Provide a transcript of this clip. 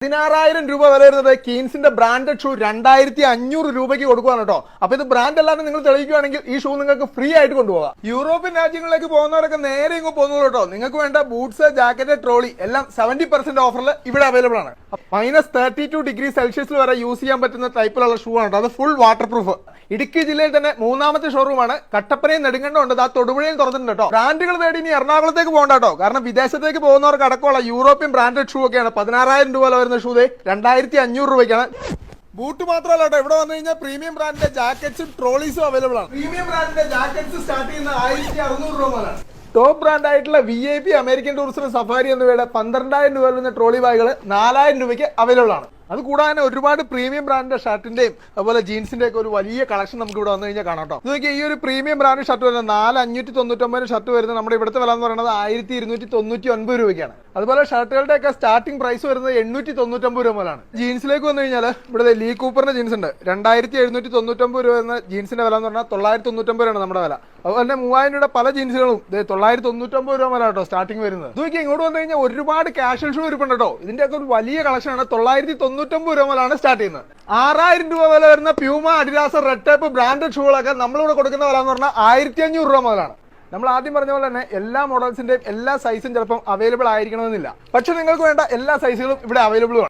രൂപ വില വരുന്നത് കീൻസിന്റെ ബ്രാൻഡഡ് ഷൂ 2500 രൂപയ്ക്ക് കൊടുക്കുവാണ് കേട്ടോ. അപ്പൊ ഇത് ബ്രാൻഡ് അല്ലാതെ നിങ്ങൾ തെളിയിക്കുകയാണെങ്കിൽ ഈ ഷൂ നിങ്ങൾക്ക് ഫ്രീ ആയിട്ട് കൊണ്ടുപോകാം. യൂറോപ്യൻ രാജ്യങ്ങളിലേക്ക് പോകുന്നവരൊക്കെ നേരെ ഇങ്ങ് പോകുന്നുള്ളൂ കേട്ടോ. നിങ്ങൾക്ക് വേണ്ട ബൂട്ട്സ്, ജാക്കറ്റ്, ട്രോളി എല്ലാം 70% ഓഫറിൽ ഇവിടെ അവൈലബിൾ ആണ്. -32 വരെ യൂസ് ചെയ്യാൻ പറ്റുന്ന ടൈപ്പിലുള്ള ഷൂ ആണ്. അത് ഫുൾ വാട്ടർ പ്രൂഫ്. ഇടുക്കി ജില്ലയിൽ തന്നെ 3ാമത്തെ ഷോറൂമാണ്. കട്ടപ്പനയും നെടുങ്കണ്ടമുണ്ട്, ആ തൊടുപുഴയും തുറന്നിട്ടുണ്ട് കേട്ടോ. ബ്രാൻഡുകൾ തേടി ഇനി എറണാകുളത്തേക്ക് പോകണ്ട കേട്ടോ. കാരണം വിദേശത്തേക്ക് പോകുന്നവർക്ക് അടക്കമുള്ള യൂറോപ്യൻ ബ്രാൻഡഡ് ഷൂ ഒക്കെയാണ് 16,000 രൂപ വരുന്ന ഷൂ 2500 രൂപയ്ക്കാണ്. ബൂട്ട് മാത്രമല്ല കേട്ടോ, ഇവിടെ വന്നു കഴിഞ്ഞാൽ പ്രീമിയം ബ്രാൻഡിന്റെ ജാക്കറ്റ്സും ട്രോളീസും അവൈലബിൾ ആണ്. പ്രീമിയം ബ്രാൻഡിന്റെ ജാക്കറ്റ്സ് സ്റ്റാർട്ട് ചെയ്യുന്ന 1600 രൂപ മുതലാണ്. ടോപ്പ് ബ്രാൻഡ് ആയിട്ടുള്ള VIP അമേരിക്കൻ ടൂറിസ്റ്റ് സഫാരി എന്നിവയുടെ 12,000 രൂപ വരുന്ന ട്രോളി ബാഗുകൾ 4,000 രൂപയ്ക്ക് അവൈലബിൾ ആണ്. അത് കൂടാതെ ഒരുപാട് പ്രീമിയം ബ്രാൻഡിന്റെ ഷർട്ടിന്റെയും അതുപോലെ ജീൻസിന്റെ ഒക്കെ ഒരു വലിയ കളക്ഷൻ നമുക്ക് ഇവിടെ വന്നു കഴിഞ്ഞാൽ കാണാം കേട്ടോ. നോക്കിയാൽ ഈ ഒരു പ്രീമിയം ബ്രാൻഡ് ഷർട്ട് വരുന്നത് 4,599 ഷർട്ട് വരുന്നത് നമ്മുടെ ഇവിടുത്തെ വില എന്ന് പറയുന്നത് 1,299 രൂപയ്ക്കാണ്. അതുപോലെ ഷർട്ടുകളുടെ ഒക്കെ സ്റ്റാർട്ടിംഗ് പ്രൈസ് വരുന്നത് 899 രൂപ മുതലാണ്. ജീൻസിലേക്ക് വന്നു കഴിഞ്ഞാൽ ഇവിടെ ലീ കൂപ്പറിന്റെ ജീൻസ് ഉണ്ട്. 2,799 രൂപ വരുന്ന ജീൻസിന്റെ വില എന്ന് പറഞ്ഞാൽ 999 രൂപയാണ് നമ്മുടെ വില. അതുപോലെ തന്നെ 3,000 രൂപയുടെ പല ജീൻസുകളും 999 രൂപ മുതലാണ് കേട്ടോ സ്റ്റാർട്ടിംഗ് വരുന്നത്. നോക്കിയാൽ ഇങ്ങോട്ട് വന്നു കഴിഞ്ഞാൽ ഒരുപാട് കാഷ്വൽ ഷൂ ഇരിപ്പുണ്ട് കേട്ടോ. ഇതിന്റെ ഒക്കെ ഒരു വലിയ കളക്ഷനാണ്. 999 രൂപ മുതലാണ് സ്റ്റാർട്ട് ചെയ്യുന്നത്. 6,000 രൂപ വില വരുന്ന Puma, Adidas, Red Tape branded ഷൂകളൊക്കെ നമ്മളിവിടെ കൊടുക്കുന്ന വില എന്ന് പറഞ്ഞാൽ 1,500 രൂപ മുതലാണ്. നമ്മൾ ആദ്യം പറഞ്ഞ പോലെ തന്നെ എല്ലാ മോഡൽസിന്റെയും എല്ലാ സൈസും ചിലപ്പം അവൈലബിൾ ആയിരിക്കണമെന്നില്ല. പക്ഷെ നിങ്ങൾക്ക് വേണ്ട എല്ലാ സൈസുകളും ഇവിടെ അവൈലബിൾ ആണ്.